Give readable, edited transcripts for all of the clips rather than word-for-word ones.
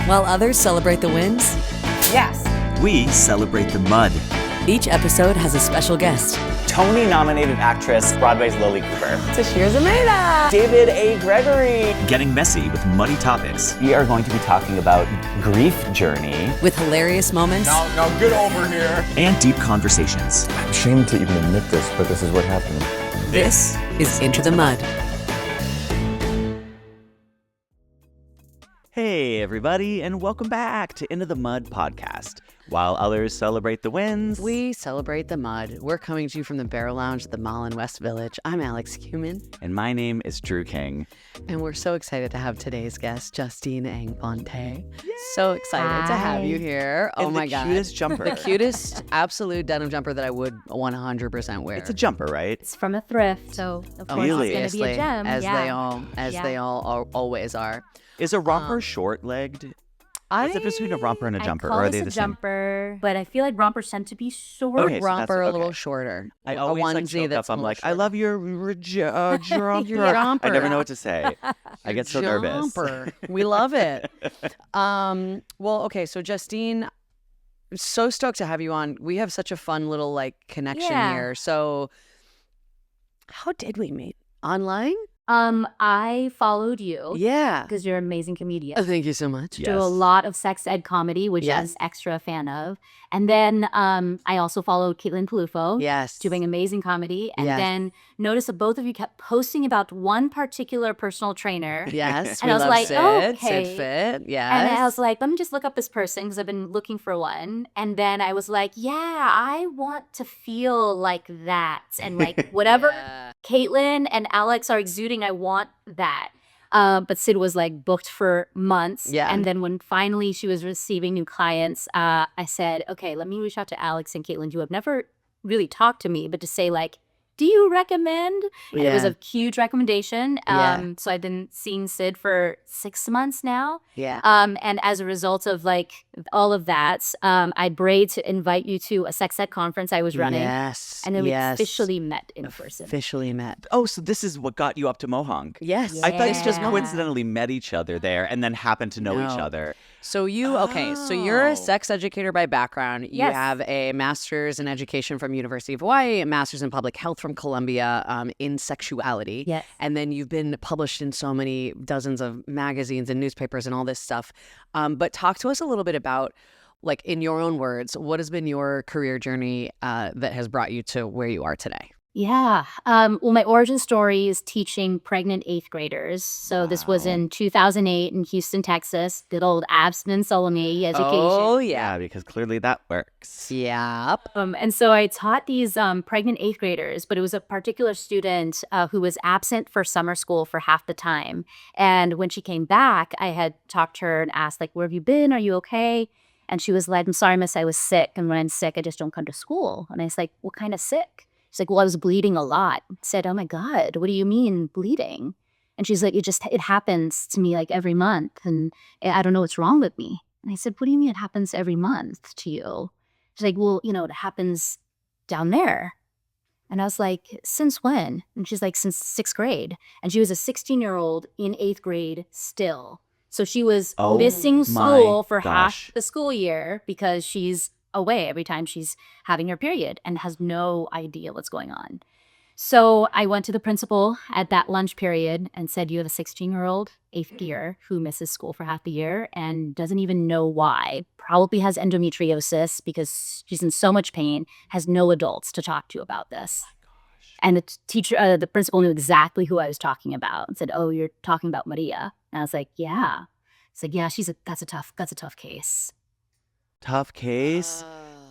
While others celebrate the wins, Yes. We celebrate the mud. each episode has a special guest. Tony-nominated actress, Broadway's Lily Cooper. Tashir Zameda. David A. Gregory. Getting messy with muddy topics. We are going to be talking about grief journey. With hilarious moments Now get over here. And deep conversations. I'm ashamed to even admit this, but this is what happened. This is Into the Mud. Hey, everybody, and welcome back to Into the Mud podcast. While others celebrate the wins, We celebrate the mud. We're coming to you from the Barrow Lounge at the Mall in West Village. I'm Alex Kumin, and my name is Drew King. and we're so excited to have today's guest, Justine Ang Fonte. So excited to have you here. Oh And my the God. cutest jumper. The cutest absolute denim jumper that I would 100% wear. It's a jumper, right? It's from a thrift, so of course Really? it's gonna be a gem. As yeah. they all always are. Is a romper short-legged? What's the difference between a romper and a jumper? I call Or are this they a the same? jumper, but I feel like rompers tend to be short. Okay, so that's- Romper a little okay. shorter. I A always like onesie choke that's up. I'm a like, little I love your jumper. I never know what to say. I get so nervous. Jumper. We love it. Well, okay, so Justine, so stoked to have you on. We have such a fun little connection Yeah. here. So how did we meet? Online? I followed you Yeah. because you're an amazing comedian. Thank you so much. Yeah. Do a Yes. lot of sex ed comedy, which Yes. I was extra fan of. And then I also followed Caitlin Palufo, Yes. doing amazing comedy. And Yes. then noticed that both of you kept posting about one particular personal trainer. Yes. And we I was love like, Sid. okay. Sid Fit. Yes. And I was like, let me just look up this person because I've been looking for one. And then I was like, yeah, I want to feel like that. And like whatever Yeah. Caitlin and Alex are exuding, I want that. But Sid was like booked for months. Yeah. And then when finally she was receiving new clients, I said, okay, let me reach out to Alex and Caitlin, who have never really talked to me, but to say like, do you recommend? And it was Yeah. a huge recommendation. Yeah. So I've been seeing Sid for 6 months now. Yeah. And as a result of like all of that, I brayed to invite you to a sex ed conference I was running. Yes. And then we yes. officially met in person. Officially met. Oh, so this is what got you up to Mohonk. Yes. I thought you just Yeah. coincidentally met each other there and then happened to know each No. other. So so you're Oh. a sex educator by background. You Yes. have a master's in education from University of Hawaii, a master's in public health from Columbia in sexuality. Yes. And then you've been published in so many dozens of magazines and newspapers and all this stuff. But talk to us a little bit about, like, in your own words, what has been your career journey that has brought you to where you are today? Yeah. Well, my origin story is teaching pregnant 8th graders. So this was Wow. in 2008 in Houston, Texas. Good old abstinence only education. Oh, Yeah, because clearly that works. Yep. And so I taught these pregnant 8th graders, but it was a particular student who was absent for summer school for half the time. And when she came back, I had talked to her and asked, like, where have you been? Are you okay? And she was like, I'm sorry, miss, I was sick. And when I'm sick, I just don't come to school. And I was like, what kind of sick? She's like, well, I was bleeding a lot. I said, oh my God, what do you mean bleeding? And she's like, it happens to me like every month. And I don't know what's wrong with me. And I said, what do you mean it happens every month to you? She's like, well, it happens down there. And I was like, since when? And she's like, since 6th grade. And she was a 16-year-old in 8th grade still. So she was Oh missing my school for gosh. half the school year because she's away every time she's having her period and has no idea what's going on. So I went to the principal at that lunch period and said, you have a 16-year-old 8th year who misses school for half the year and doesn't even know why, probably has endometriosis because she's in so much pain, has no adults to talk to about this. And the principal knew exactly who I was talking about and said, oh, you're talking about Maria. And I was like, yeah. It's like, yeah, that's a tough case. Tough case.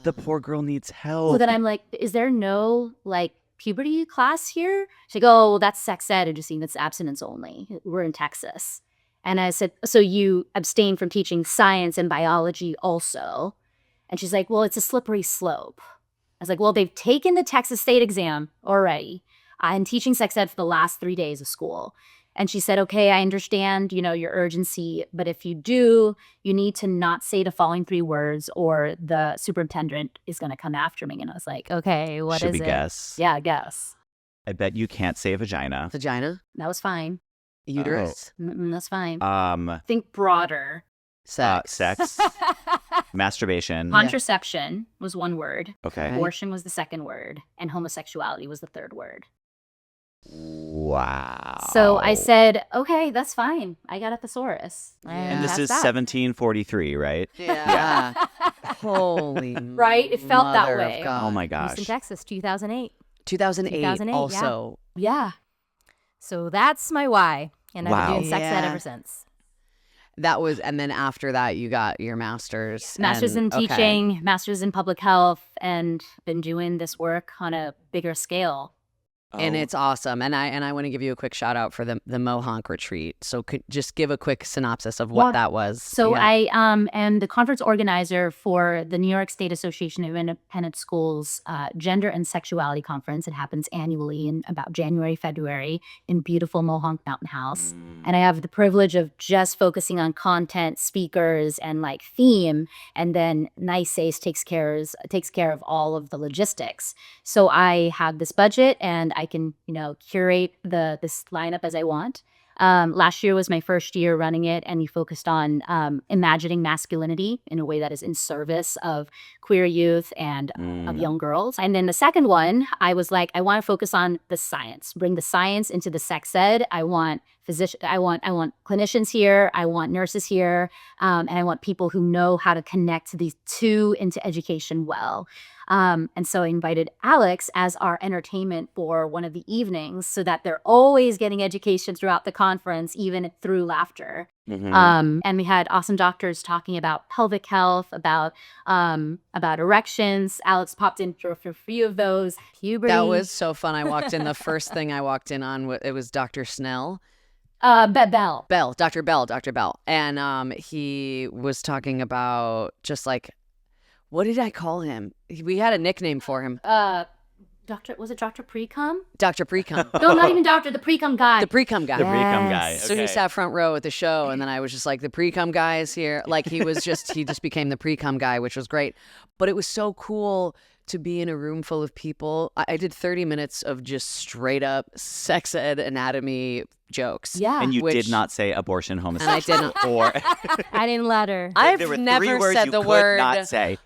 The poor girl needs help. So then I'm like, is there no puberty class here? She's like, oh, well, that's sex ed, Justine. That's abstinence only. We're in Texas. And I said, so you abstain from teaching science and biology also? And she's like, well, it's a slippery slope. I was like, well, they've taken the Texas state exam already. I'm teaching sex ed for the last 3 days of school. And she said, okay, I understand, your urgency, but if you do, you need to not say the following 3 words or the superintendent is going to come after me. And I was like, okay, what Should is we it? guess? Yeah, guess. I bet you can't say vagina. Vagina? That was fine. Uterus? That's fine. Um, Think broader. Sex, masturbation. Contraception was one word. Okay. Abortion was the second word. And homosexuality was the third word. Wow. So I said, okay, that's fine. I got a thesaurus. And this that's is that. 1743, right? Yeah. Holy Right? It felt that mother of way. God. Oh my Houston, gosh. Texas, 2008. 2008 also. Yeah. So that's my why. And I've Wow. been doing sex ed Yeah. ever since. That was, and then after that, you got your master's. Master's in and- okay. teaching, master's in public health, and been doing this work on a bigger scale. And Oh. it's awesome. And I want to give you a quick shout out for the Mohonk retreat. So could just give a quick synopsis of what that was. So Yeah. I am the conference organizer for the New York State Association of Independent Schools Gender and Sexuality Conference. It happens annually in about January, February in beautiful Mohonk Mountain House. And I have the privilege of just focusing on content, speakers, and like theme. And then NICEACE takes care of all of the logistics. So I have this budget and I can, curate this lineup as I want. Last year was my first year running it, and we focused on imagining masculinity in a way that is in service of queer youth and of young girls. And then the second one, I was like, I want to focus on the science, bring the science into the sex ed. I want I want clinicians here. I want nurses here, and I want people who know how to connect these two into education well. And so I invited Alex as our entertainment for one of the evenings so that they're always getting education throughout the conference, even through laughter. Mhm. And we had awesome doctors talking about pelvic health, about erections. Alex popped in for a few of those. Puberty. That was so fun. I walked in. The first thing I walked in on, it was Dr. Snell. Bell. Dr. Bell. And he was talking about just like, what did I call him? We had a nickname for him. Was it Dr. Precum? Dr. Precum. No, not even doctor, the Precum guy. The Precum guy. The Precum guy. Yes. So he Okay. sat front row at the show, and then I was just like, the Precum guy is here. Like he just became the Precum guy, which was great. But it was so cool to be in a room full of people. I did 30 minutes of just straight up sex ed anatomy jokes. Yeah. And you Which- did not say abortion, And I homosexual, didn't. or I didn't let her. I've there were never three words said you the could word, not say.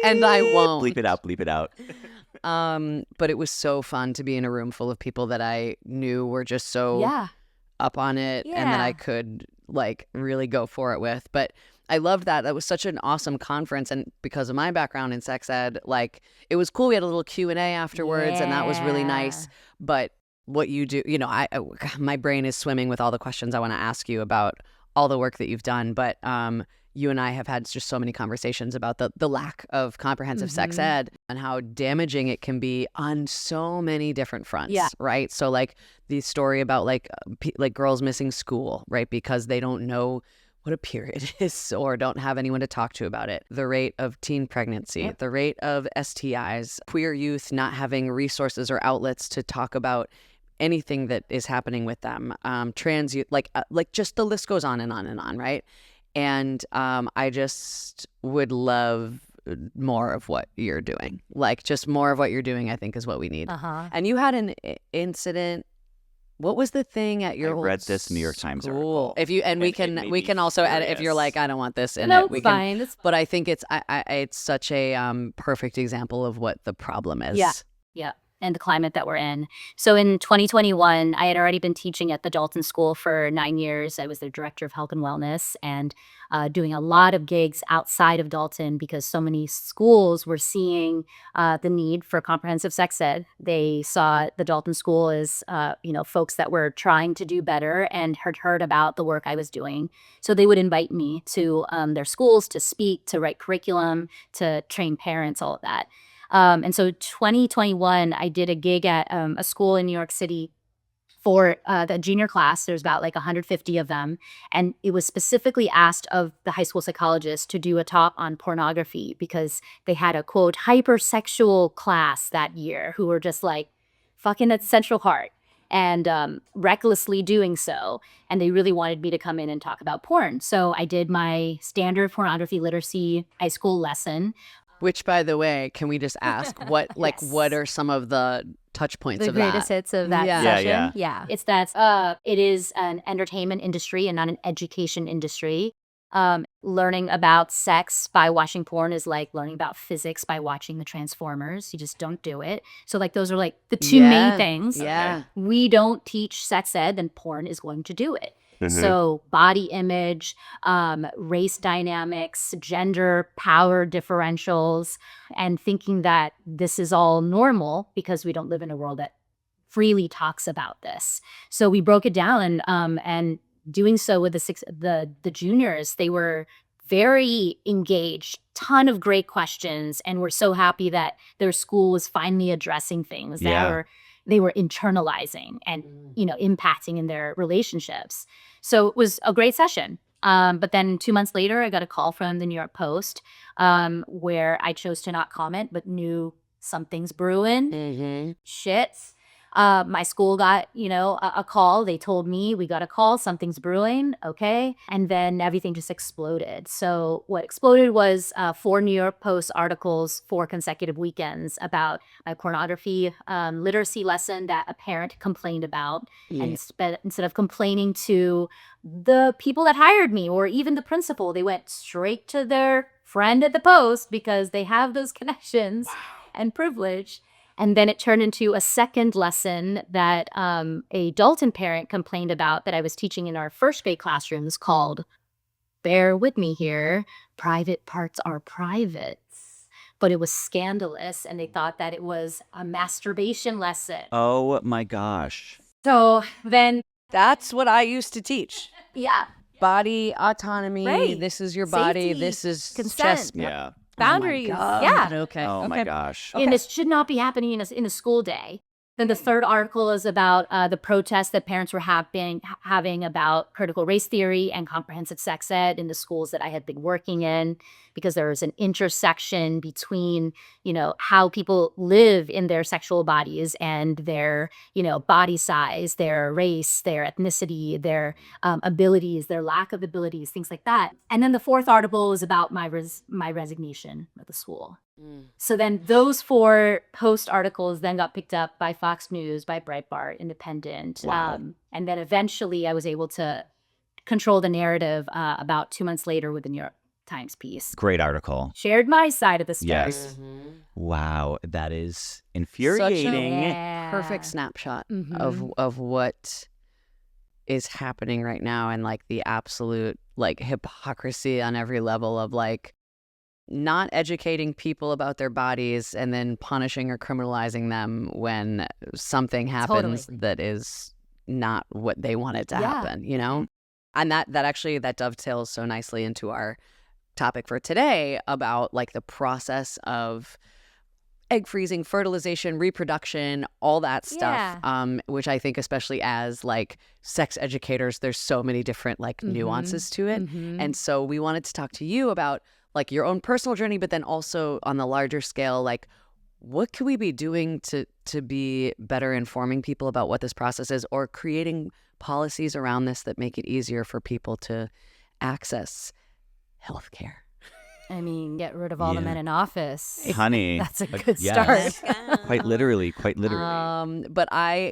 and I won't. Bleep it out. Bleep it out. But it was so fun to be in a room full of people that I knew were just so Yeah. up on it, and that I Yeah. could like really go for it with. But I loved that. That was such an awesome conference, and because of my background in sex ed, like it was cool. We had a little Q&A afterwards, and that was really nice. Yeah. But what you do, my brain is swimming with all the questions I want to ask you about all the work that you've done. But you and I have had just so many conversations about the lack of comprehensive sex ed and how damaging it can be on so many different fronts. Yeah. Right. So like the story about like girls missing school, right, because they don't know what a period is or don't have anyone to talk to about it. The rate of teen pregnancy, the rate of STIs, queer youth not having resources or outlets to talk about anything that is happening with them, trans youth, like just the list goes on and on and on, right? And I just would love more of what you're doing. Like just more of what you're doing, I think, is what we need. Uh-huh. And you had an incident. What was the thing at your I old read this New York Times school? article. If you and we It can made we me can also edit if you're furious. like I don't want this in No, it. it's We can, fine. It's but I think it's it's such a perfect example of what the problem is. Yeah. Yeah. And the climate that we're in. So in 2021, I had already been teaching at the Dalton School for 9 years. I was the director of health and wellness and doing a lot of gigs outside of Dalton because so many schools were seeing the need for comprehensive sex ed. They saw the Dalton School as, folks that were trying to do better and had heard about the work I was doing. So they would invite me to their schools to speak, to write curriculum, to train parents, all of that. And so 2021, I did a gig at a school in New York City for the junior class. There's about like 150 of them. And it was specifically asked of the high school psychologist to do a talk on pornography because they had a, quote, hypersexual class that year who were just like fucking at Central Heart and recklessly doing so. And they really wanted me to come in and talk about porn. So I did my standard pornography literacy high school lesson. Which, by the way, can we just ask what are some of the touch points The of that? greatest hits of that Yeah. session. Yeah. It's that it is an entertainment industry and not an education industry. Learning about sex by watching porn is like learning about physics by watching the Transformers. You just don't do it. So like those are like the two main things. Yeah. We don't teach sex ed, then porn is going to do it. So body image, race dynamics, gender power differentials, and thinking that this is all normal because we don't live in a world that freely talks about this. So we broke it down and doing so with the juniors, they were very engaged, ton of great questions, and we're so happy that their school was finally addressing things that they were internalizing and impacting in their relationships. So it was a great session. But then 2 months later, I got a call from the New York Post where I chose to not comment, but knew something's brewing. Shit. My school got, a call. They told me we got a call, something's brewing. Okay. And then everything just exploded. So what exploded was 4 New York Post articles, 4 consecutive weekends about a pornography literacy lesson that a parent complained about. And instead of complaining to the people that hired me or even the principal, they went straight to their friend at the Post because they have those connections and privilege. And then it turned into a second lesson that a Dalton parent complained about that I was teaching in our first grade classrooms called, bear with me here, private parts are private. But it was scandalous and they thought that it was a masturbation lesson. Oh my gosh. So then, That's what I used to teach. yeah, Body autonomy. Right. This is your body. Safety, This is consent. chest. Yeah. boundaries. Oh my God. Yeah. Okay. Oh my Okay. gosh. And this should not be happening in a school day. Then the third article is about the protests that parents were having about critical race theory and comprehensive sex ed in the schools that I had been working in, because there was an intersection between, how people live in their sexual bodies and their, body size, their race, their ethnicity, their abilities, their lack of abilities, things like that. And then the fourth article is about my resignation at the school. So then those 4 Post articles then got picked up by Fox News, by Breitbart, Independent. Wow. And then eventually I was able to control the narrative about 2 months later with the New York Times piece. Great article. Shared my side of the story. Yes. Wow. That is infuriating. Yeah. Perfect snapshot Mhm. of what is happening right now, and like the absolute like hypocrisy on every level of like not educating people about their bodies and then punishing or criminalizing them when something happens that is not what they want it to happen, And that dovetails so nicely into our topic for today about like the process of egg freezing, fertilization, reproduction, all that stuff, which I think especially as like sex educators, there's so many different like nuances to it. And so we wanted to talk to you about like your own personal journey, but then also on the larger scale, like what could we be doing to be better informing people about what this process is, or creating policies around this that make it easier for people to access healthcare. I mean, get rid of all the men in office. Honey. That's a good yes. start. Quite literally. But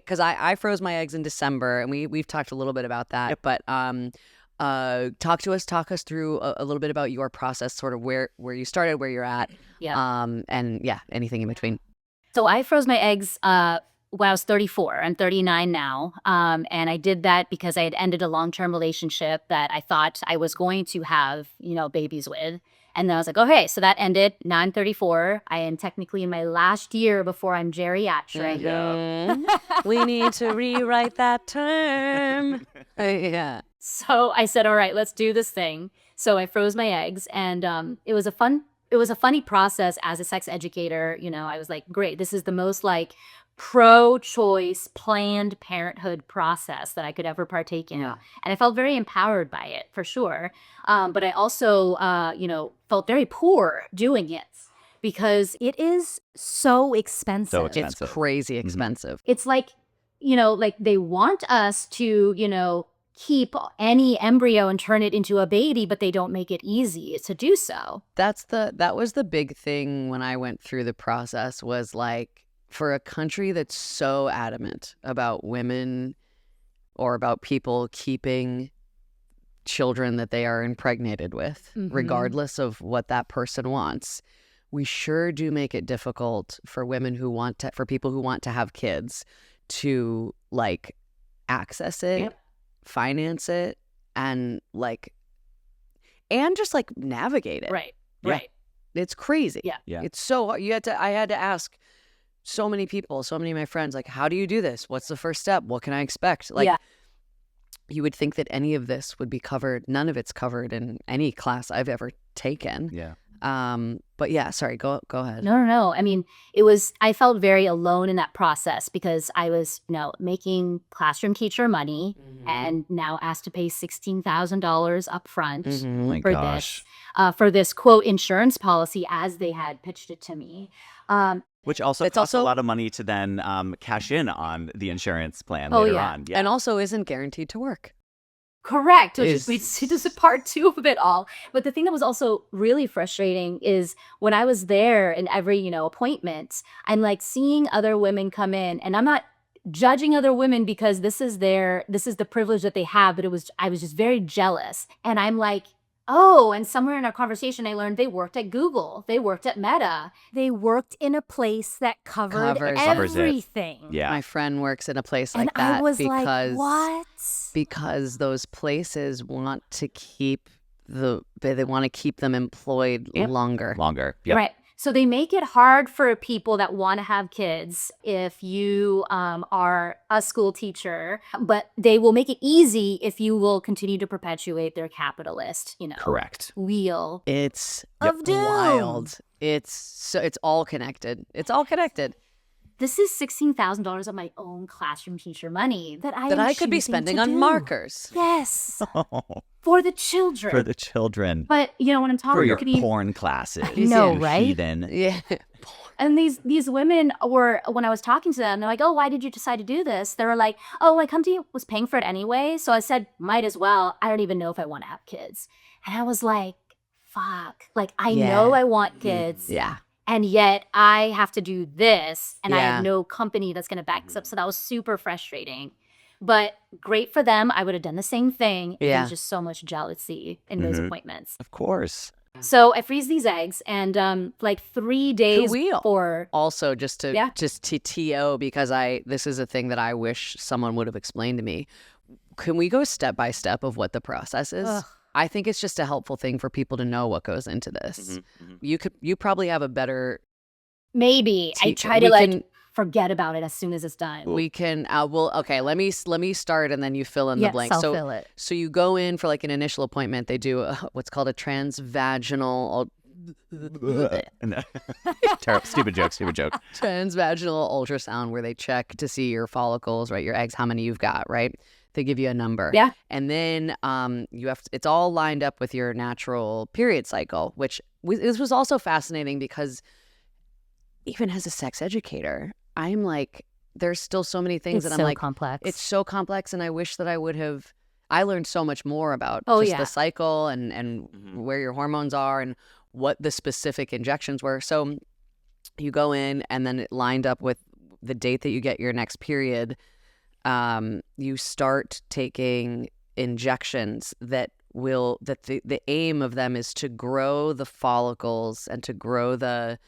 because I froze my eggs in December, and we've talked a little bit about that. But talk us through a little bit about your process, sort of where you started, where you're at, and anything in between. So I froze my eggs when I was 34. I'm 39 now, and I did that because I had ended a long-term relationship that I thought I was going to have, babies with. And then I was like, okay, so that ended. Now I'm 34. I am technically in my last year before I'm geriatric. We need to rewrite that term. Yeah. So I said, all right, let's do this thing. So I froze my eggs, and it was a funny process as a sex educator. I was like, great, this is the most like pro-choice planned parenthood process that I could ever partake in. And I felt very empowered by it, for sure. But I also, felt very poor doing it because it is so expensive. So expensive. It's crazy expensive. It's like, like they want us to, keep any embryo and turn it into a baby, but they don't make it easy to do so. That was the big thing when I went through the process, was like, for a country that's so adamant about women or about people keeping children that they are impregnated with, regardless of what that person wants, we sure do make it difficult for for people who want to have kids to like access it, finance it, and just like navigate it. Right. Yeah. Right. It's crazy. Yeah. It's so hard. I had to ask so many people, so many of my friends, like, how do you do this? What's the first step? What can I expect? Like, you would think that any of this would be covered. None of it's covered in any class I've ever taken. Yeah. But yeah, sorry, go ahead. No. I mean, I felt very alone in that process because I was, making classroom teacher money and now asked to pay $16,000 up front Oh my for gosh. for this quote insurance policy as they had pitched it to me. Which also It's costs a also- lot of money to then cash in on the insurance plan Oh, later yeah. on. Yeah. And also isn't guaranteed to work. Correct, which Is- is a part two of it all. But the thing that was also really frustrating is when I was there in every, appointment, I'm like seeing other women come in, and I'm not judging other women because this is the privilege that they have, but I was just very jealous. And I'm like, oh, and somewhere in our conversation, I learned they worked at Google. They worked at Meta. They worked in a place that covered Covers it. everything. Yeah. My friend works in a place like And that I was because like, what? because those places want to keep they want to keep them employed longer. Longer. Yep. Right. So they make it hard for people that want to have kids if you are a school teacher, but they will make it easy if you will continue to perpetuate their capitalist, Correct. wheel. It's Of doom. wild. It's all connected. It's all connected. This is $16,000 of my own classroom teacher money that I Could be choosing spending to on do. markers. Yes, Oh, for the children. for the children. But when I'm talking For your to these, porn classes. I know, you right? Heathen. Yeah. and these women were, when I was talking to them, they're like, oh, why did you decide to do this? They were like, oh, my company was paying for it anyway. So I said, might as well. I don't even know if I want to have kids. And I was like, fuck. Like, I know I want kids. Yeah. And yet I have to do this, and I Yeah. have no company that's going to back us up. So that was super frustrating. But great for them. I would have done the same thing. Yeah. There's just so much jealousy in those appointments. Of course. So I freeze these eggs, and like 3 days we before. Also, just to Yeah. TO, because this is a thing that I wish someone would have explained to me. Can we go step by step of what the process is? Ugh. I think it's just a helpful thing for people to know what goes into this. You probably have a better. Maybe I Teach- try we to can- forget about it as soon as it's done. We can. Okay. Let me start, and then you fill in the Yes, blanks. I'll So fill it. So you go in for like an initial appointment. They do what's called a transvaginal Terrible. Stupid joke. transvaginal ultrasound, where they check to see your follicles, right? Your eggs, how many you've got, right? They give you a number. Yeah. And then it's all lined up with your natural period cycle, which this was also fascinating because even as a sex educator, I'm like, there's still so many things It's that I'm so like, complex. it's so complex, and I wish that I learned so much more about Oh, just yeah. the cycle and where your hormones are and what the specific injections were. So you go in, and then it lined up with the date that you get your next period. You start taking injections that the aim of them is to grow the follicles and to grow not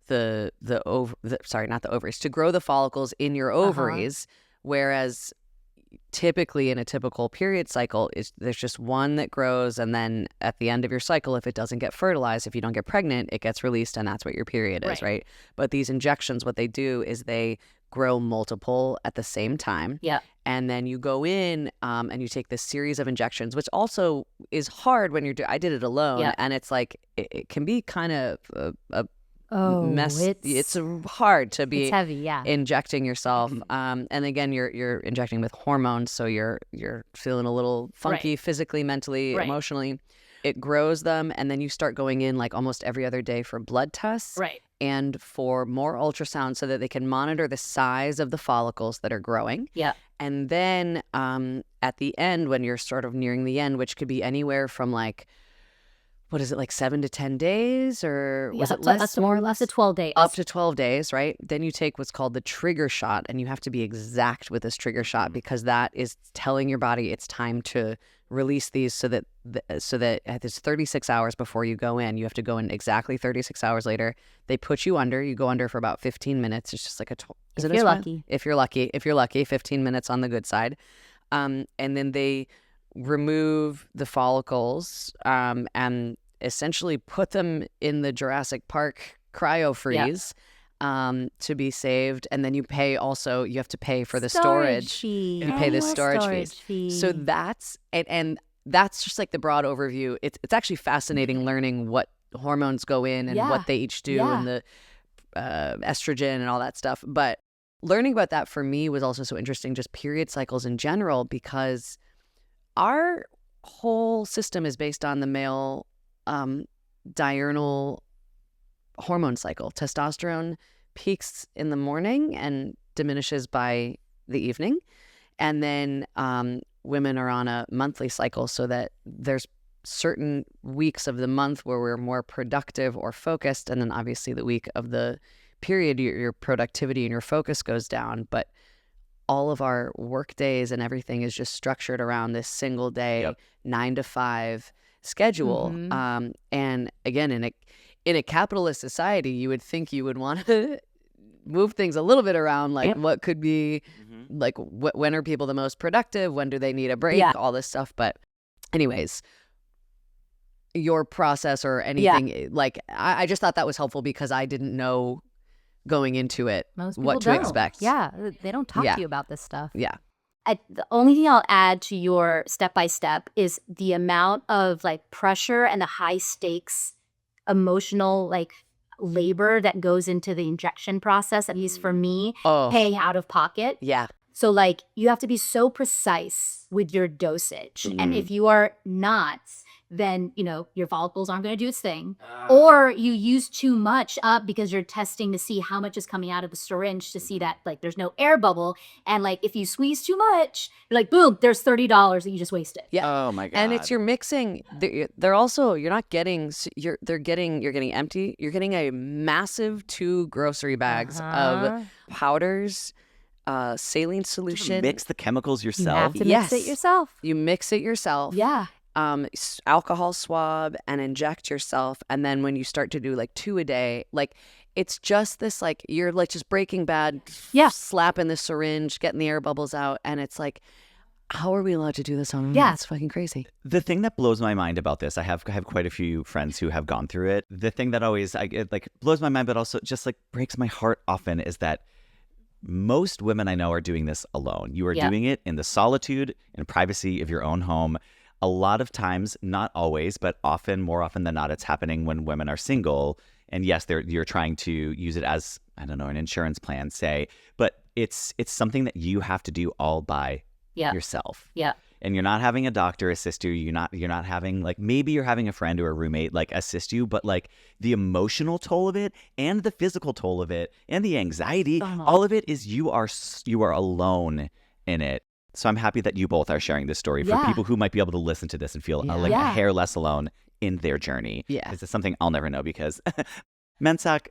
the ovaries, to grow the follicles in your ovaries, whereas typically in a typical period cycle there's just one that grows, and then at the end of your cycle, if it doesn't get fertilized, if you don't get pregnant, it gets released, and that's what your period is, right? But these injections, what they do is they grow multiple at the same time. Yeah. And then you go in and you take this series of injections, which also is hard when I did it alone. Yeah. And it's like, it can be kind of a mess. It's hard to be heavy, yeah. injecting yourself. And again, you're injecting with hormones. So you're feeling a little funky physically, mentally, emotionally. It grows them. And then you start going in like almost every other day for blood tests. Right. And for more ultrasound so that they can monitor the size of the follicles that are growing. Yeah. And then at the end, when you're sort of nearing the end, which could be anywhere from like, what is it, like 7 to 10 days, or was it less? More or less 12 days. Up to 12 days, right? Then you take what's called the trigger shot, and you have to be exact with this trigger shot because that is telling your body it's time to release these, so that it's 36 hours before you go in. You have to go in exactly 36 hours later. They put you under. You go under for about 15 minutes. It's just like if you're lucky. If you're lucky, 15 minutes on the good side. And then they remove the follicles and essentially put them in the Jurassic Park cryo freeze to be saved. And then you have to pay for the storage. Fee. You pay the storage fee. So that's, and that's just like the broad overview. It's actually fascinating learning what hormones go in and what they each do and the estrogen and all that stuff. But learning about that for me was also so interesting, just period cycles in general, because our whole system is based on the male diurnal hormone cycle. Testosterone peaks in the morning and diminishes by the evening. And then women are on a monthly cycle, so that there's certain weeks of the month where we're more productive or focused. And then obviously the week of the period, your productivity and your focus goes down. But all of our work days and everything is just structured around this single day, 9 to 5 schedule. And again, in a capitalist society, you would think you would want to move things a little bit around, like what could be like when are people the most productive, when do they need a break, all this stuff. But anyways, your process or anything, like I just thought that was helpful because I didn't know going into it what to expect. They don't talk to you about this stuff. The only thing I'll add to your step-by-step is the amount of like pressure and the high stakes emotional like labor that goes into the injection process, at least for me, paying out of pocket. So like you have to be so precise with your dosage. And if you are not, then, you know, your follicles aren't going to do its thing. Or you use too much up because you're testing to see how much is coming out of the syringe to see that, like, there's no air bubble. And, like, if you squeeze too much, you're like, boom, there's $30 that you just wasted. Oh, my God. And it's you're mixing. They're also, you're not getting, you're getting empty. You're getting a massive 2 grocery bags of powders, saline solution. You mix the chemicals yourself? You have to mix it yourself. You mix it yourself. Alcohol swab and inject yourself. And then when you start to do like 2 a day, like it's just this, like you're like just Breaking Bad, slapping the syringe, getting the air bubbles out. And it's like, how are we allowed to do this on? It's fucking crazy. The thing that blows my mind about this, I have quite a few friends who have gone through it. The thing that always like blows my mind, but also just like breaks my heart often, is that most women I know are doing this alone. You are doing it in the solitude and privacy of your own home. A lot of times, not always, but often, more often than not, it's happening when women are single. And yes, you're trying to use it as, I don't know, an insurance plan, say, but it's something that you have to do all by yourself. And you're not having a doctor assist you. You're not having, like, maybe you're having a friend or a roommate like assist you, but like the emotional toll of it and the physical toll of it and the anxiety, all of it is you are alone in it. So I'm happy that you both are sharing this story for people who might be able to listen to this and feel like a hair less alone in their journey. Because it's something I'll never know because men suck.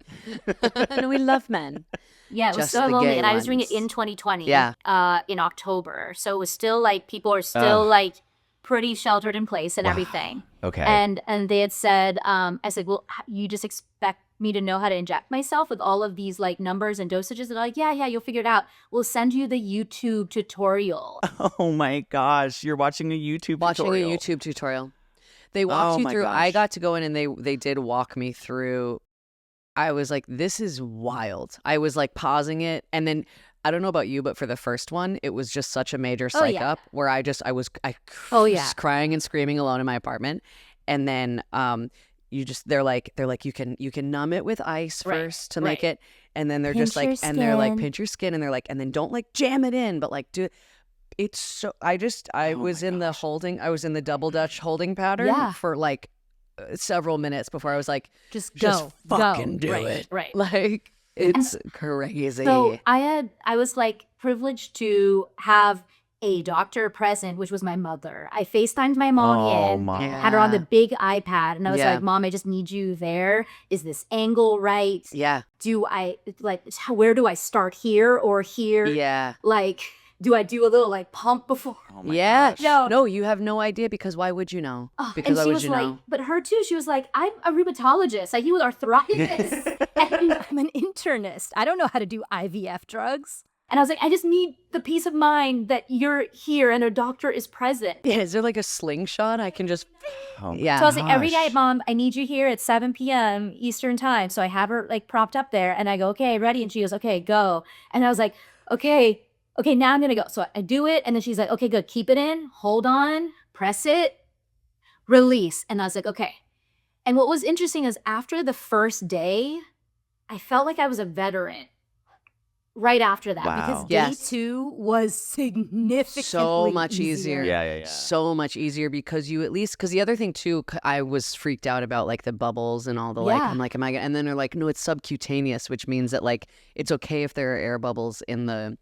And we love men. It was so lonely. And I was doing it in 2020 in October. So it was still like people are still like pretty sheltered in place and everything. Okay. And they had said, I said, well, you just expect me to know how to inject myself with all of these like numbers and dosages? And they're like, yeah, you'll figure it out. We'll send you the YouTube tutorial. Oh my gosh, you're watching a YouTube tutorial. They walked you through. Gosh. I got to go in and they did walk me through. I was like, this is wild. I was like pausing it, and then I don't know about you, but for the first one, it was just such a major psych up where I was crying and screaming alone in my apartment. And then they're like you can numb it with ice first to make it, and then they're pinch just like, and they're like, pinch your skin, and they're like, and then don't like jam it in, but like do it. It's so I was in the double Dutch holding pattern for like several minutes before I was like, just fucking do it. Right. Like it's crazy. So I was like privileged to have a doctor present, which was my mother. I FaceTimed my mom Oh, in, Mom. had her on the big iPad, and I was Yeah. like, Mom, I just need you there. Is this angle right? Yeah. Do I, like, where do I start, here or here? Yeah. Like, do I do a little, like, pump before? Oh my Yeah. gosh. No. You have no idea, because why would you know? Oh, Because and why she would was you like, know? but her too, she was like, I'm a rheumatologist. I deal with arthritis. And I'm an internist. I don't know how to do IVF drugs. And I was like, I just need the peace of mind that you're here and a doctor is present. Yeah, is there like a slingshot I can just Oh my Yeah. So I was like, every gosh. day, Mom, I need you here at 7 p.m. Eastern time. So I have her like propped up there and I go, okay, ready? And she goes, okay, go. And I was like, okay, now I'm going to go. So I do it. And then she's like, okay, good. Keep it in. Hold on. Press it. Release. And I was like, okay. And what was interesting is after the first day, I felt like I was a veteran right after that. Wow. Because day Yes. 2 was significantly so much easier. Yeah. So much easier, because you at least, because the other thing too, I was freaked out about like the bubbles and all the like, Yeah. I'm like, am I gonna, and then they're like, no, it's subcutaneous, which means that like, it's okay if there are air bubbles in the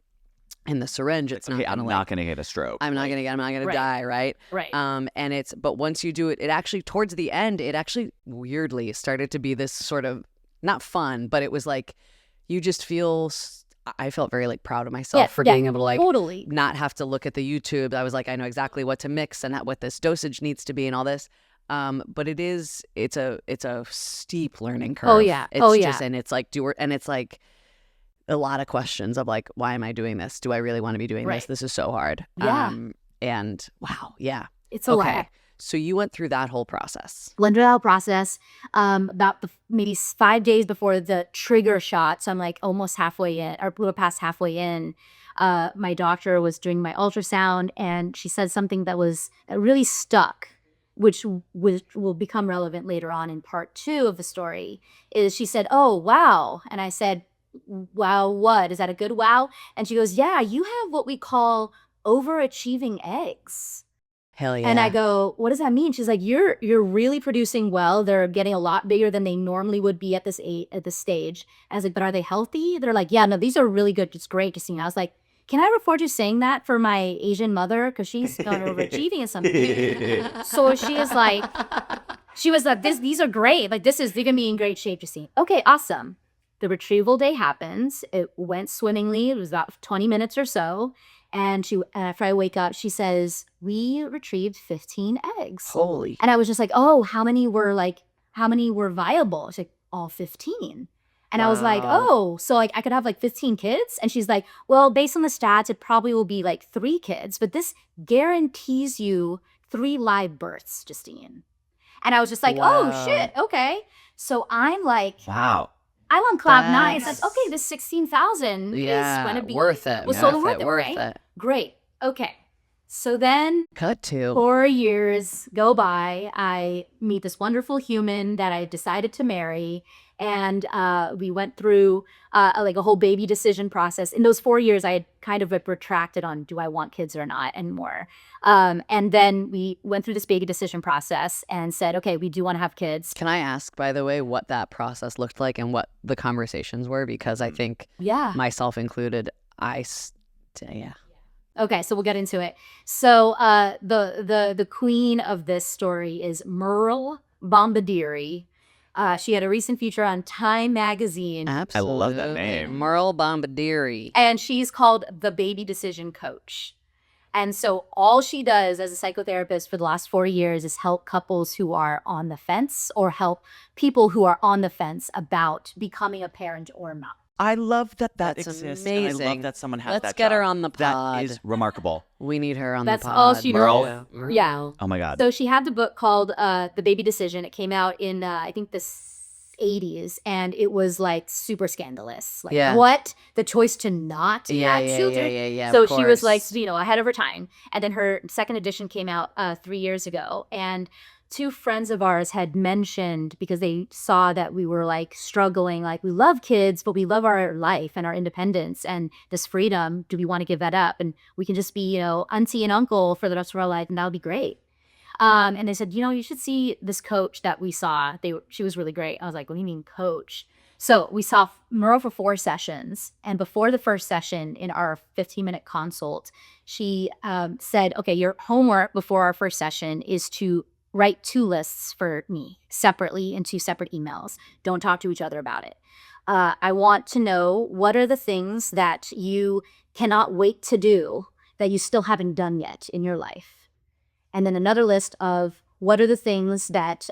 syringe. It's Okay, not I'm gonna not like, gonna get a stroke. I'm not gonna Right. die, right? Right. And it's, but once you do it, it actually, towards the end, it actually weirdly started to be this sort of, not fun, but it was like, you just feel, I felt very like proud of myself for being able to like, totally. not have to look at the YouTube. I was like, I know exactly what to mix and what this dosage needs to be and all this. But it's a steep learning curve. Oh, yeah. It's Oh, just, yeah. and it's like, and it's like a lot of questions of like, why am I doing this? Do I really want to be doing Right. this? This is so hard. Yeah. And wow. Yeah. It's a Okay. lot. So you went through that whole process. Went through that process about maybe 5 days before the trigger shot. So I'm like almost halfway in, or a little past halfway in. My doctor was doing my ultrasound, and she said something that really stuck, which will become relevant later on in part 2 of the story. Is she said, "Oh, wow," and I said, "Wow, what? Is that a good wow?" And she goes, "Yeah, you have what we call overachieving eggs." Hell yeah. And I go, what does that mean? She's like, you're really producing well. They're getting a lot bigger than they normally would be at this stage. I was like, but are they healthy? They're like, yeah, no, these are really good. It's great, Justine. I was like, can I afford you saying that for my Asian mother? Because she's going overachieving at something. So she was like, these are great. Like, they're gonna be in great shape, Justine. Okay, awesome. The retrieval day happens. It went swimmingly. It was about 20 minutes or so. And after I wake up, she says, we retrieved 15 eggs. Holy. And I was just like, oh, how many were viable? She's like, all 15. And I was like, Wow. oh, so like I could have like 15 kids? And she's like, well, based on the stats, it probably will be like 3 kids, but this guarantees you 3 live births, Justine. And I was just like, Wow. oh shit, okay. So I'm like, Wow. I'm on cloud 9. That's- Says, okay, this 16,000 Yeah. is going to be worth it. was worth totally worth it. it, Worth right? it. Great. Okay. So then Cut to. 4 years go by. I meet this wonderful human that I decided to marry. And we went through like a whole baby decision process. In those 4 years, I had kind of retracted on do I want kids or not and more. And then we went through this baby decision process and said, okay, we do want to have kids. Can I ask, by the way, what that process looked like and what the conversations were? Because I think, Yeah. myself included, yeah. Okay, so we'll get into it. So the queen of this story is Merle Bombadiri. She had a recent feature on Time magazine. Absolutely. love that name. Merle Bombadiri. And she's called the baby decision coach. And so all she does as a psychotherapist for the last 4 years is help couples who are on the fence or help people who are on the fence about becoming a parent or not. I love that That's exists, and I amazing. love that someone has Let's that get her job. on the pod. That is remarkable. We need her on That's the pod. all she Merle. knows. Yeah. Oh my God. So she had the book called The Baby Decision. It came out in, I think, the 80s, and it was like super scandalous. Like, Yeah. what? The choice to not Yeah, have yeah, children? yeah, So of she was course. like, ahead of her time. And then her second edition came out 3 years ago. And 2 friends of ours had mentioned, because they saw that we were like struggling, like we love kids, but we love our life and our independence and this freedom. Do we want to give that up? And we can just be, auntie and uncle for the rest of our life, and that'll be great. And they said, you should see this coach that we saw. She was really great. I was like, what do you mean coach? So we saw Murrow for 4 sessions. And before the first session in our 15-minute consult, she said, okay, your homework before our first session is to write 2 lists for me separately in 2 separate emails. Don't talk to each other about it. I want to know what are the things that you cannot wait to do that you still haven't done yet in your life. And then another list of what are the things that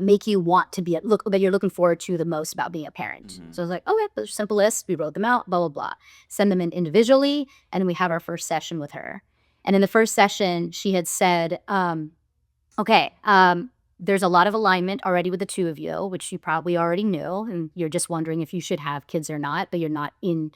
make you want to be that you're looking forward to the most about being a parent. So I was like, okay, those are simple lists. We wrote them out, blah, blah, blah. Send them in individually. And then we had our first session with her. And in the first session, she had said, okay, there's a lot of alignment already with the 2 of you, which you probably already knew. And you're just wondering if you should have kids or not, but you're not in,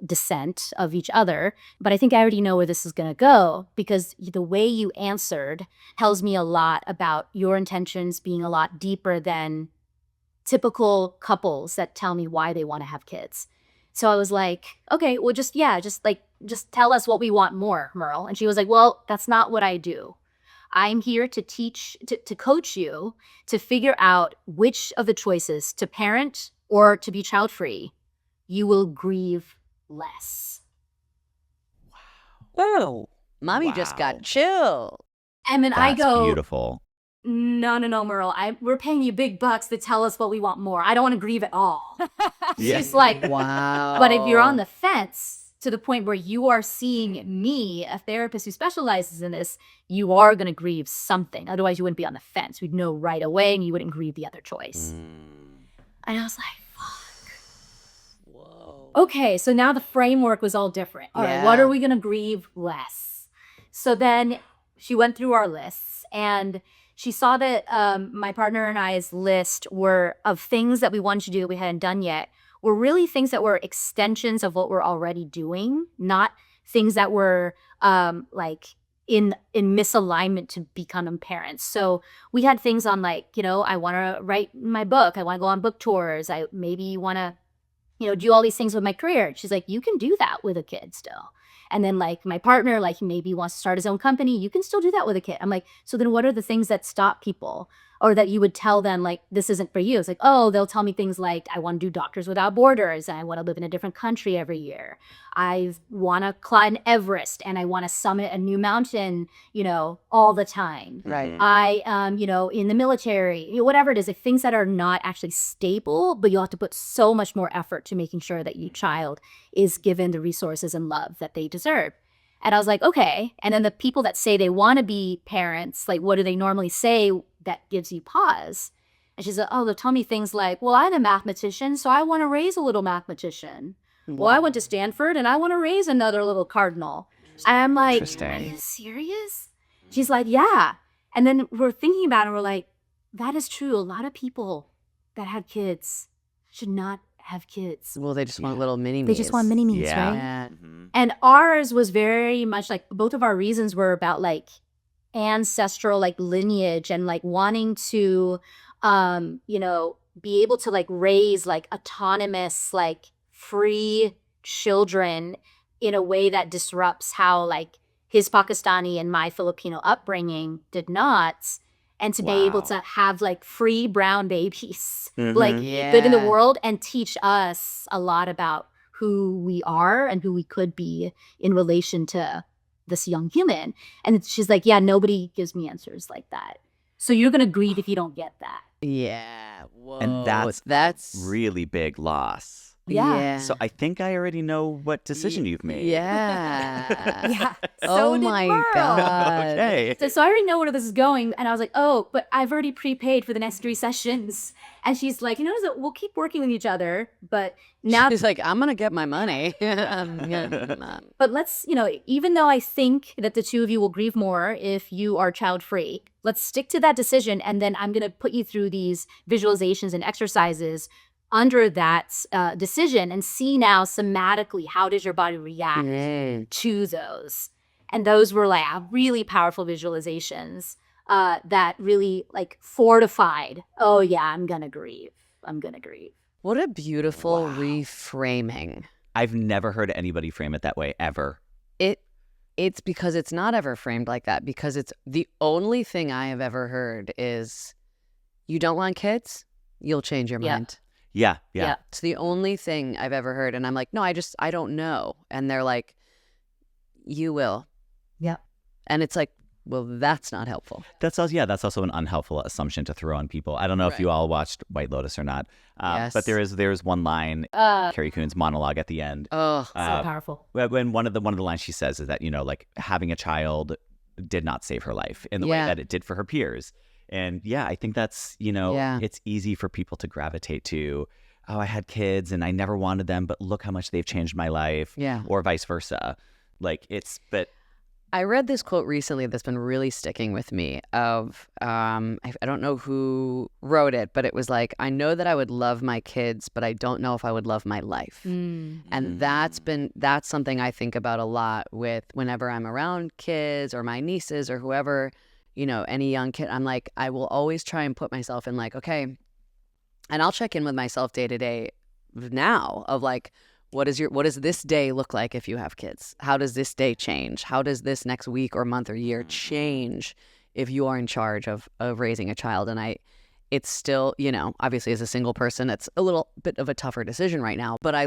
dissent of each other. But I think I already know where this is going to go, because the way you answered tells me a lot about your intentions being a lot deeper than typical couples that tell me why they want to have kids. So I was like, okay, well, just tell us what we want more, Merle. And she was like, well, that's not what I do. I'm here to teach, to coach you to figure out which of the choices, to parent or to be child-free, you will grieve less. Wow. Mommy just got chill. And then I That's go, beautiful. no, Merle, we're paying you big bucks to tell us what we want more. I don't want to grieve at all. She's like, wow. But if you're on the fence to the point where you are seeing me, a therapist who specializes in this, you are going to grieve something. Otherwise, you wouldn't be on the fence. We'd know right away and you wouldn't grieve the other choice. And I was like, fuck. Whoa. Okay, so now the framework was all different. All right, what are we going to grieve less? So then she went through our lists and she saw that my partner and I's list were of things that we wanted to do that we hadn't done yet, were really things that were extensions of what we're already doing, not things that were in misalignment to becoming parents. So we had things on I want to write my book. I want to go on book tours. I maybe want to, do all these things with my career. She's like, you can do that with a kid still. And then my partner, he maybe wants to start his own company. You can still do that with a kid. I'm like, so then what are the things that stop people? Or that you would tell them, this isn't for you. It's like, oh, they'll tell me things like, I want to do Doctors Without Borders. And I want to live in a different country every year. I want to climb Everest and I want to summit a new mountain, all the time. Right. I, in the military, whatever it is, things that are not actually stable, but you'll have to put so much more effort to making sure that your child is given the resources and love that they deserve. And I was like, okay. And then the people that say they want to be parents, what do they normally say that gives you pause? And she said, oh, they'll tell me things like, well, I'm a mathematician, so I want to raise a little mathematician. Well, I went to Stanford and I want to raise another little cardinal. And I'm like, are you serious? She's like, yeah. And then we're thinking about it and we're like, that is true. A lot of people that have kids should not have kids. Well, they just want little mini-me's. They just want mini-me's, Yeah. right? Yeah. And ours was very much both of our reasons were about ancestral lineage and wanting to be able to raise autonomous free children in a way that disrupts how his Pakistani and my Filipino upbringing did not, and to be able to have free brown babies good in the world and teach us a lot about who we are and who we could be in relation to this young human. And she's like, yeah, nobody gives me answers like that. So you're going to grieve if you don't get that. Yeah. Whoa. And that's really big loss. Yeah. So I think I already know what decision you've made. Yeah. Yeah. Oh my God. Okay. So I already know where this is going. And I was like, oh, but I've already prepaid for the next 3 sessions. And she's like, we'll keep working with each other. But now She's like, I'm going to get my money. But let's, even though I think that the 2 of you will grieve more if you are child-free, let's stick to that decision. And then I'm going to put you through these visualizations and exercises under that decision and see now somatically, how does your body react to those? And those were really powerful visualizations that really fortified, oh yeah, I'm going to grieve. What a beautiful reframing. I've never heard anybody frame it that way, ever. It's because it's not ever framed like that, because it's the only thing I have ever heard is, you don't want kids? You'll change your mind. Yeah. Yeah. It's the only thing I've ever heard. And I'm like, no, I don't know. And they're like, you will. Yeah. And it's like, well, that's not helpful. That's also an unhelpful assumption to throw on people. I don't know if you all watched White Lotus or not, Yes. but there's one line, Carrie Coon's monologue at the end. Oh, So powerful. When one of the lines she says is that, like having a child did not save her life in the way that it did for her peers. And I think that's, it's easy for people to gravitate to, oh, I had kids and I never wanted them, but look how much they've changed my life. Yeah. Or vice versa. But I read this quote recently that's been really sticking with me of, I don't know who wrote it, but it was like, I know that I would love my kids, but I don't know if I would love my life. And that's something I think about a lot with whenever I'm around kids or my nieces or whoever, any young kid. I'm like, I will always try and put myself in like, okay, and I'll check in with myself day to day now of like, what does this day look like if you have kids? How does this day change? How does this next week or month or year change if you are in charge of raising a child? And it's still, obviously as a single person, it's a little bit of a tougher decision right now. But I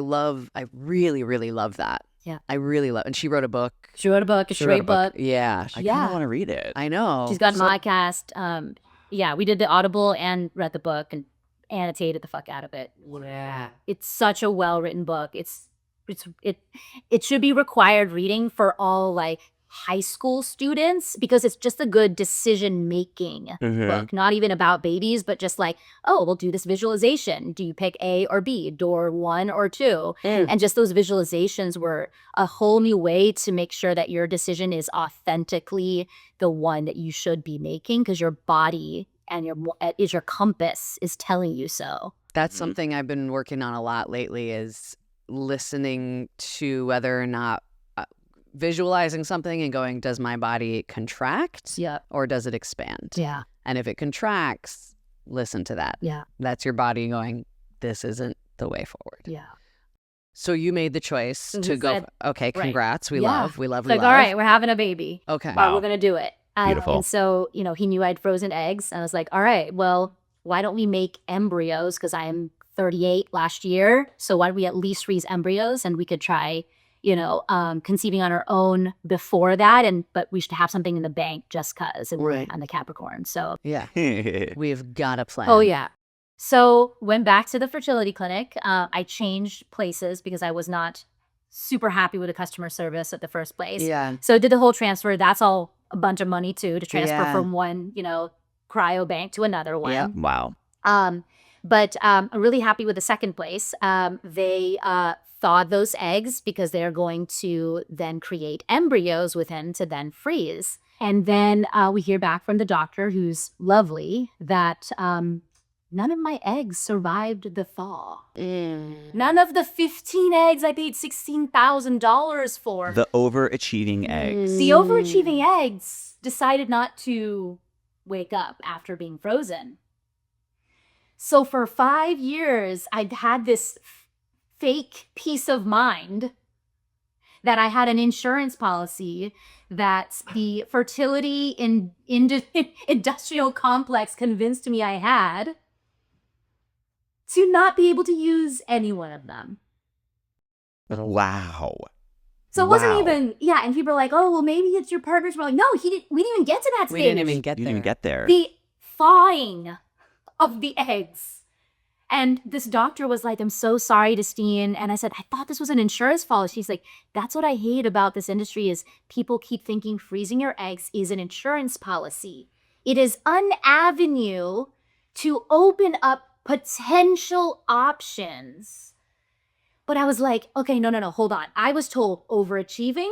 really, really love that. Yeah. I really love, and she wrote a book. She wrote a book, a straight book. Yeah. I kind of want to read it. I know. She's got a podcast. We did the Audible and read the book and annotated the fuck out of it. Yeah. It's such a well-written book. It should be required reading for all like high school students because it's just a good decision-making book. Not even about babies, but just like, oh, we'll do this visualization. Do you pick A or B, door 1 or 2? And just those visualizations were a whole new way to make sure that your decision is authentically the one that you should be making because your body and your compass is telling you so. That's something I've been working on a lot lately is listening to whether or not visualizing something and going, does my body contract or does it expand? Yeah. And if it contracts, listen to that. Yeah. That's your body going, this isn't the way forward. Yeah. So you made the choice to Said, go, okay, congrats. We Yeah. love. Like, all right, we're having a baby. Okay. But we're going to do it. Beautiful. And so, he knew I had frozen eggs. And I was like, all right, well, why don't we make embryos? Because I'm 38 last year. So why don't we at least freeze embryos? And we could try, conceiving on our own before that. But we should have something in the bank just because. And we're on the Capricorn. So, Yeah. We've got a plan. oh, yeah. So went back to the fertility clinic. I changed places because I was not super happy with the customer service at the first place. Yeah. So did the whole transfer. That's all a bunch of money too to transfer Yeah. from one, cryo bank to another one. Yep. Wow. But I'm really happy with the second place. They thawed those eggs because they're going to then create embryos within to then freeze. And then we hear back from the doctor, who's lovely, that none of my eggs survived the thaw. None of the 15 eggs I paid $16,000 for. The overachieving eggs. The overachieving eggs decided not to wake up after being frozen. So for 5 years, I'd had this fake peace of mind that I had an insurance policy that the fertility industrial complex convinced me I had to not be able to use any one of them. Wow. So it wasn't Wow. even, and people are like, oh, well, maybe it's your partner's. We're like, no, we didn't even get to that stage. We didn't even get You there. didn't even get there. The thawing of the eggs. And this doctor was like, I'm so sorry, Justine. And I said, I thought this was an insurance policy. She's like, that's what I hate about this industry is people keep thinking freezing your eggs is an insurance policy. It is an avenue to open up potential options. But I was like, okay, no, hold on. I was told overachieving,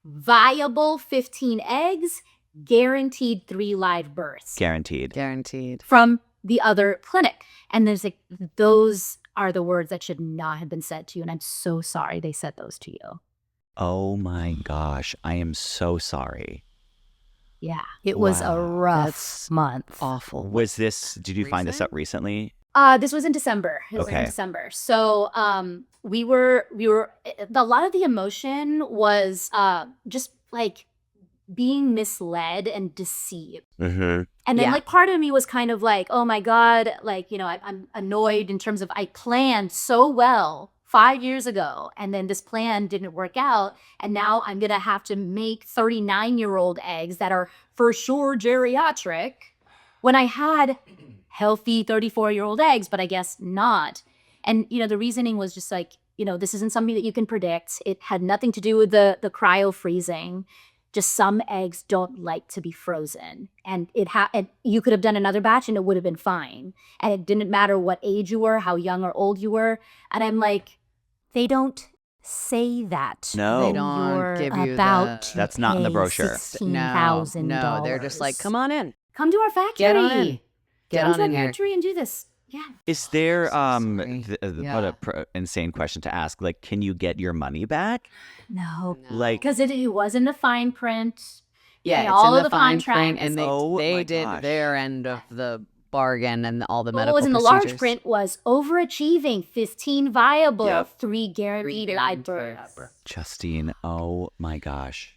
viable 15 eggs, guaranteed 3 live births Guaranteed. Guaranteed. from the other clinic. And there's like, those are the words that should not have been said to you. And I'm so sorry they said those to you. Oh my gosh. I am so sorry. Yeah. It was a rough That's month. Awful. Did you find this out recently? This was in December. It was Okay. in December. So we were a lot of the emotion was just like being misled and deceived. Mm-hmm. And then Yeah. like part of me was kind of like, oh my God, like, you know, I'm annoyed in terms of I planned so well 5 years ago, and then this plan didn't work out. And now I'm going to have to make 39-year-old eggs that are for sure geriatric when I had healthy 34-year-old eggs, but I guess not. And, you know, the reasoning was just like, you know, this isn't something that you can predict. It had nothing to do with the cryo freezing. Just some eggs don't like to be frozen. And and you could have done another batch and it would have been fine. And it didn't matter what age you were, how young or old you were. And I'm like, they don't say that. No. They when don't you're give you about the- to That's not in the pay brochure. $16,000. No, they're just like, come on in. Come to our factory. Get on in. Get Come on to in our here. factory and do this. Yeah. Is there sorry. what a insane question to ask? Like, can you get your money back? No. Like, Because it was in the fine print. Yeah, and it's all in of the the fine contracts. print, and Oh my they did gosh. their end of the bargain and all the What medical was in the procedures. large print was overachieving, 15 viable, Yep. 3 guaranteed live births. Justine, oh my gosh.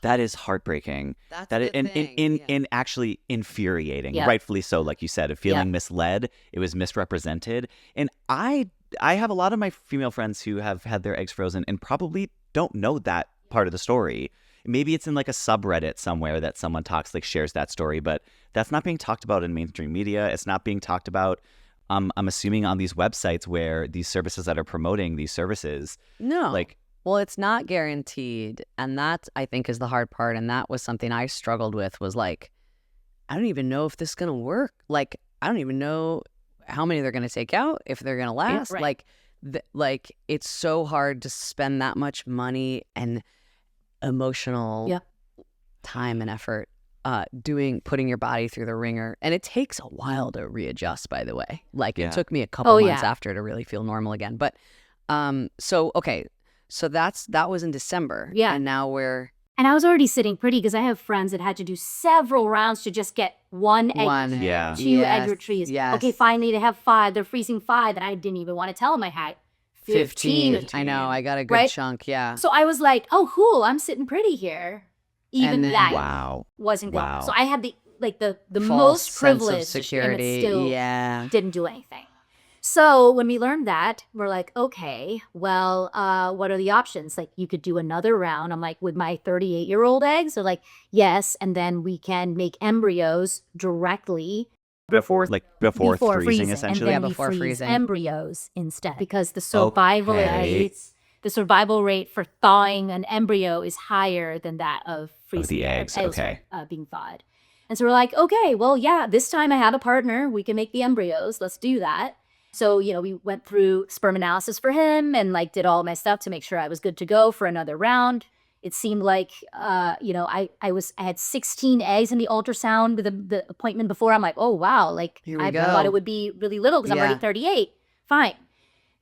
That is heartbreaking. That's That the is, and thing, yeah. in actually infuriating, Yeah. rightfully so, like you said, of feeling misled. It was misrepresented. And I have a lot of my female friends who have had their eggs frozen and probably don't know that part of the story. Maybe it's in like a subreddit somewhere that someone shares that story, but that's not being talked about in mainstream media. It's not being talked about, I'm assuming, on these websites where these services that are promoting these services. No. Like, Well, it's not guaranteed. And that, I think, is the hard part. And that was something I struggled with, was like, I don't even know if this is going to work. Like, I don't even know how many they're going to take out, if they're going to last. right. Like, it's so hard to spend that much money and emotional time and effort putting your body through the ringer. And it takes a while to readjust, by the way. Like, Yeah. it took me a couple Oh, months yeah. after to really feel normal again. But so that was in December. Yeah. And now we're And I was already sitting pretty because I have friends that had to do several rounds to just get one egg. one. Yeah. 2 egg retrieves. Yes. Okay, finally they have 5. They're freezing 5 that I didn't even want to tell them I had. 15. I know. I got a good Right? chunk. Yeah. So I was like, oh, cool. I'm sitting pretty here. Even And then- that wow. wasn't good. Wow. So I had the False most sense of privilege security. and it still Yeah. didn't do anything. So when we learned that, we're like, okay, well, what are the options? Like, you could do another round. I'm like, with my 38-year-old eggs? They're like, yes. And then we can make embryos directly Before freezing, freezing, essentially. and then we before freeze freezing. embryos instead, because the survival Okay. rate for thawing an embryo is higher than that of freezing the eggs, okay. being thawed. And so we're like, okay, well, yeah, this time I have a partner. We can make the embryos. Let's do that. So, you know, we went through sperm analysis for him and like did all my stuff to make sure I was good to go for another round. It seemed like, you know, I had 16 eggs in the ultrasound with the appointment before. I'm like, oh, wow. Like, Here we I go. thought it would be really little because I'm Yeah. already 38. Fine.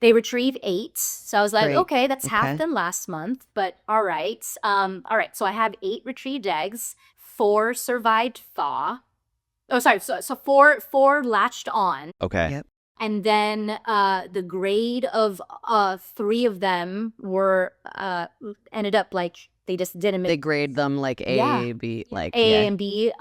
They retrieve 8. So I was like, Great. okay, that's Okay. half than last month, but all right. All right. So I have 8 retrieved eggs, 4 survived thaw. Oh, sorry. So 4 latched on. Okay. Yep. And then the grade of 3 of them were ended up like they just didn't They make grade them like A, Yeah. B, like A yeah. and B,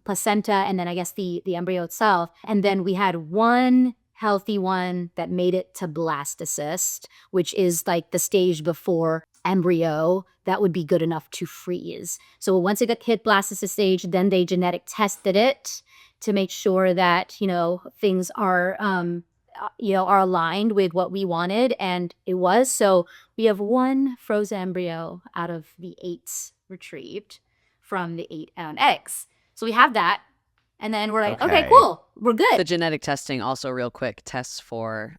placenta, and then I guess the embryo itself. And then we had one healthy one that made it to blastocyst, which is like the stage before embryo that would be good enough to freeze. So once it got hit blastocyst stage, then they genetic tested it to make sure that, you know, things are, are aligned with what we wanted. And it was. So we have 1 frozen embryo out of the 8 retrieved from the 8 eggs. So we have that. And then we're like, okay, Okay. cool. We're good. The genetic testing also real quick tests for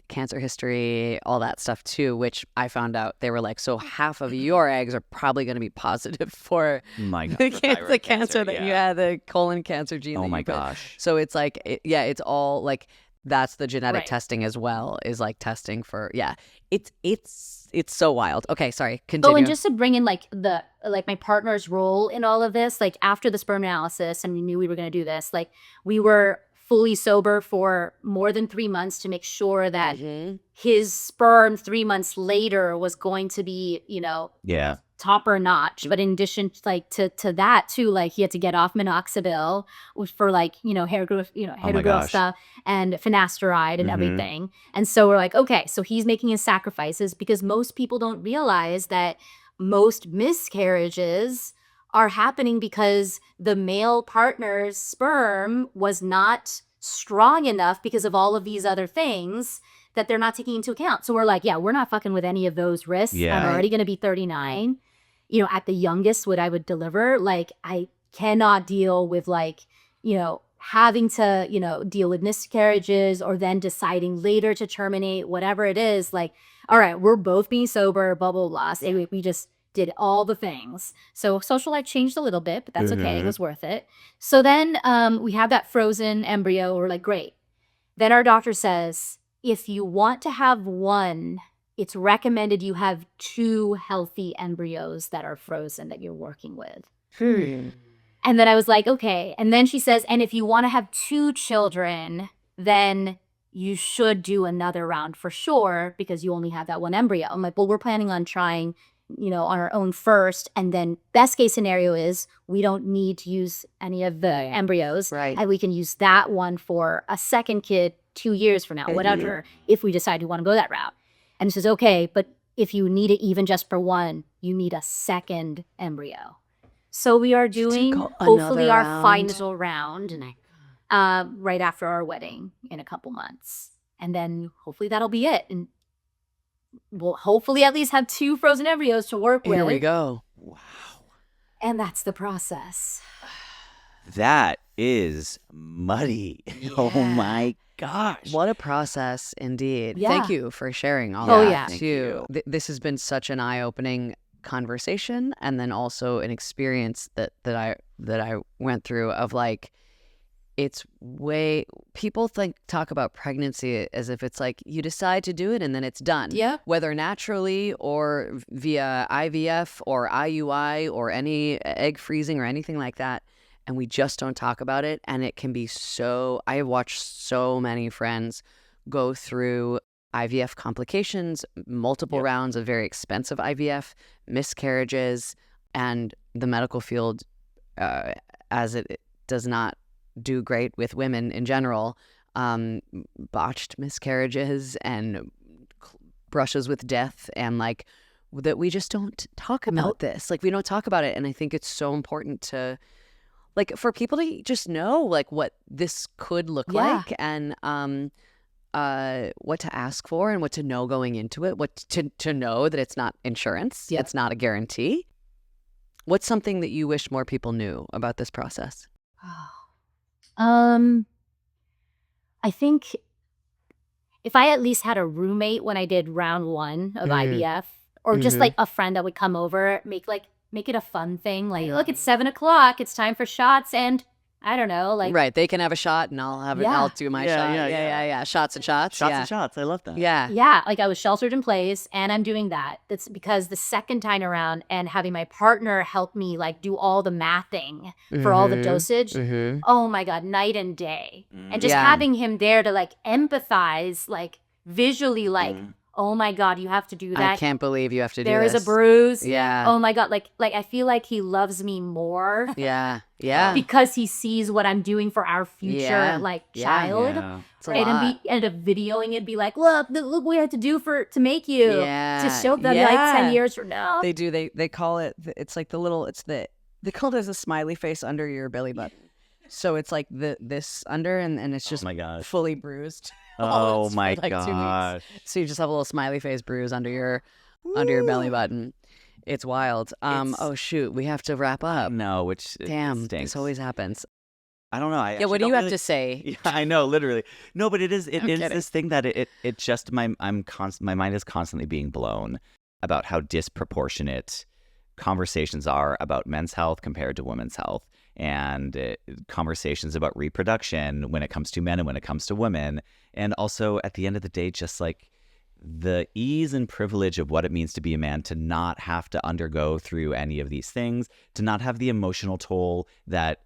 cancer history, all that stuff too, which I found out they were like, so half of your eggs are probably going to be positive for My God. the, for the thyroid cancer that you yeah. had, the colon cancer gene. Oh that my you put. gosh. So it's like, it's all like, that's the genetic Right. testing as well, is like testing for, it's so wild. Okay, sorry, continue. Oh, and just to bring in like my partner's role in all of this, like after the sperm analysis, and we knew we were going to do this, like we were fully sober for more than 3 months to make sure that Mhm. his sperm 3 months later was going to be, you know, Yeah. topper notch. But in addition, like to that too, like he had to get off minoxidil for like, hair growth, hair my growth gosh. stuff, and finasteride and everything. And so we're like, okay, so he's making his sacrifices, because most people don't realize that most miscarriages are happening because the male partner's sperm was not strong enough because of all of these other things that they're not taking into account. So we're like, yeah, we're not fucking with any of those risks. Yeah. I'm already going to be 39. At the youngest, what I would deliver, like, I cannot deal with like, having to, deal with miscarriages or then deciding later to terminate, whatever it is. Like, all right, we're both being sober, blah, blah, blah. So we just did all the things. So social life changed a little bit, but that's okay. It was worth it. So then we have that frozen embryo. We're like, great. Then our doctor says, if you want to have one, it's recommended you have 2 healthy embryos that are frozen that you're working with. And then I was like, okay. And then she says, and if you want to have 2 children, then you should do another round for sure, because you only have that one embryo. I'm like, well, we're planning on trying, on our own first. And then best case scenario is we don't need to use any of the embryos. Right. And we can use that one for a second kid 2 years from now, whatever, if we decide we want to go that route. And she says, okay, but if you need it even just for one, you need a second embryo. So we are doing hopefully our final round right after our wedding in a couple months. And then hopefully that'll be it. And we'll hopefully at least have 2 frozen embryos to work with. Here we go. And that's the process. That is muddy. Oh my gosh. What a process indeed. Yeah. Thank you for sharing all Oh, that yeah. Thank too. This has been such an eye-opening conversation, and then also an experience that I went through of like, it's way, people talk about pregnancy as if it's like you decide to do it and then it's done. Yeah. Whether naturally or via IVF or IUI or any egg freezing or anything like that. And we just don't talk about it. And it can be so, I have watched so many friends go through IVF complications, multiple rounds of very expensive IVF, miscarriages, and the medical field, as it does not do great with women in general, botched miscarriages and brushes with death, and like that we just don't talk about this. Like we don't talk about it. And I think it's so important to, like, for people to just know like what this could look like, and what to ask for and what to know going into it, what to know that it's not insurance, it's not a guarantee. What's something that you wish more people knew about this process? I think if I at least had a roommate when I did round 1 of IVF, or just like a friend that would come over, make it a fun thing. Like, look, it's 7:00. It's time for shots, and I don't know, like, Right, they can have a shot and I'll have it. I'll do my shot. Yeah. Shots and shots. Shots and shots. I love that. Yeah. yeah, like I was sheltered in place, and I'm doing that. That's because the second time around, and having my partner help me like do all the mathing for all the dosage. Oh my God, night and day. And just having him there to like empathize, like visually, like, oh my God, you have to do that. I can't believe you have to do There this. is a bruise. Yeah. Oh my God, like I feel like he loves me more Yeah. Yeah. because he sees what I'm doing for our future child. Yeah. It's a Right, lot. and end up videoing it, be like, look what we had to do to make you. Yeah. To show them like 10 years from now. They do. They call it. It's like they call it as a smiley face under your belly button. So it's like this under, and it's just my gosh. fully bruised. Oh It's for my like 2 weeks. gosh. So you just have a little smiley face bruise under your belly button. It's wild. Oh shoot, we have to wrap up. No, which Damn, stinks. this always happens. I don't know. I Yeah, what actually do you don't have really- to say? Yeah, I know, literally. No, but it is kidding. this thing that it just my mind is constantly being blown about how disproportionate conversations are about men's health compared to women's health, and conversations about reproduction when it comes to men and when it comes to women, and also at the end of the day, just like the ease and privilege of what it means to be a man, to not have to undergo through any of these things, to not have the emotional toll that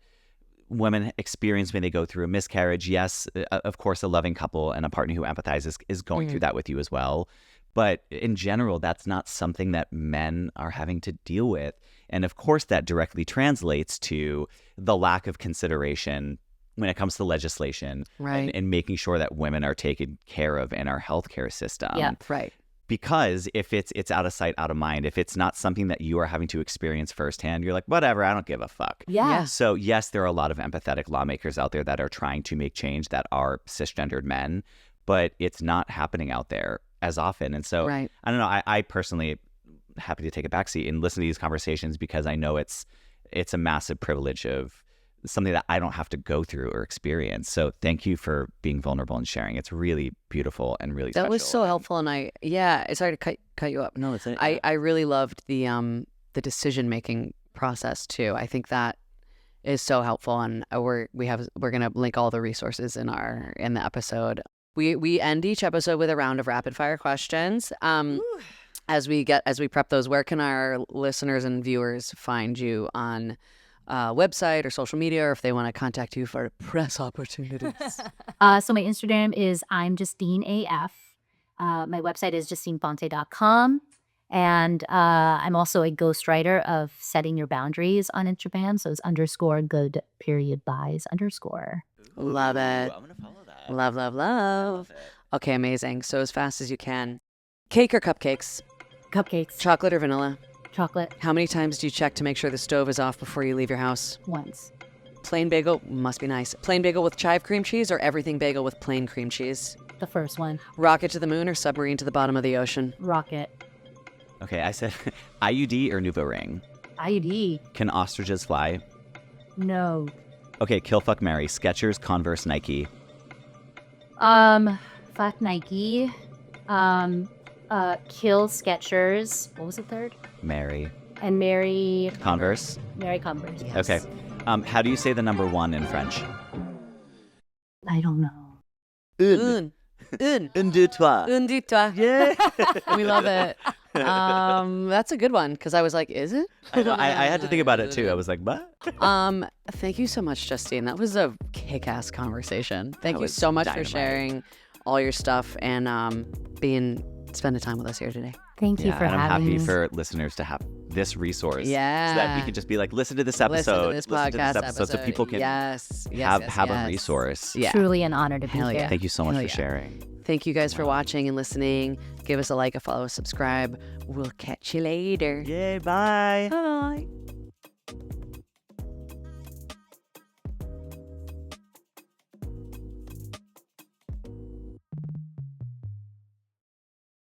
women experience when they go through a miscarriage. Yes, of course, a loving couple and a partner who empathizes is going through that with you as well. But in general, that's not something that men are having to deal with. And of course, that directly translates to the lack of consideration when it comes to legislation Right. and making sure that women are taken care of in our healthcare system. Yeah. Right. Because if it's out of sight, out of mind, if it's not something that you are having to experience firsthand, you're like, whatever, I don't give a fuck. Yeah. So yes, there are a lot of empathetic lawmakers out there that are trying to make change that are cisgendered men, but it's not happening out there as often. And so Right. I don't know, I personally happy to take a backseat and listen to these conversations because I know it's a massive privilege of something that I don't have to go through or experience. So thank you for being vulnerable and sharing. It's really beautiful and really That special. was so helpful, and sorry to cut you up. No, it's I really loved the decision making process too. I think that is so helpful, and we're gonna link all the resources in the episode. We end each episode with a round of rapid fire questions. As we prep those, where can our listeners and viewers find you on website or social media, or if they want to contact you for press opportunities? So my Instagram is I'm Justine AF. My website is justinefonte.com. And I'm also a ghostwriter of Setting Your Boundaries on Instagram. So it's _good_buys_. Love it. I'm gonna follow that. Love, love, I love. love it. Okay, amazing. So as fast as you can. Cake or cupcakes? Cupcakes. Chocolate or vanilla? Chocolate. How many times do you check to make sure the stove is off before you leave your house? Once. Plain bagel must be nice. Plain bagel with chive cream cheese or everything bagel with plain cream cheese? The first one. Rocket to the moon or submarine to the bottom of the ocean? Rocket. Okay, I said IUD or Nuvo ring. IUD. Can ostriches fly? No. Okay, kill, fuck, marry. Skechers, Converse, Nike. Fuck Nike. Kill Skechers. What was the third? Marry. And marry Converse. Converse. Okay. How do you say the number 1 in French? I don't know. Un. Un, deux, trois. Un, deux, trois. Yeah. We love it. That's a good one because I was like, is it? I had to think about it too. I was like, what? Thank you so much, Justine. That was a kick-ass conversation. Thank you was so much dynamite. for sharing all your stuff and spending time with us here today. Thank you for and I'm having happy me. for listeners to have this resource. So Yeah. that we can just be like, listen to this episode. Listen to this podcast episode. so people can yes, have a resource. Yeah. Truly an honor to be Hell here. yeah. Thank you so much Hell for yeah. sharing. Thank you guys for watching and listening. Give us a like, a follow, a subscribe. We'll catch you later. Yay, bye. Bye.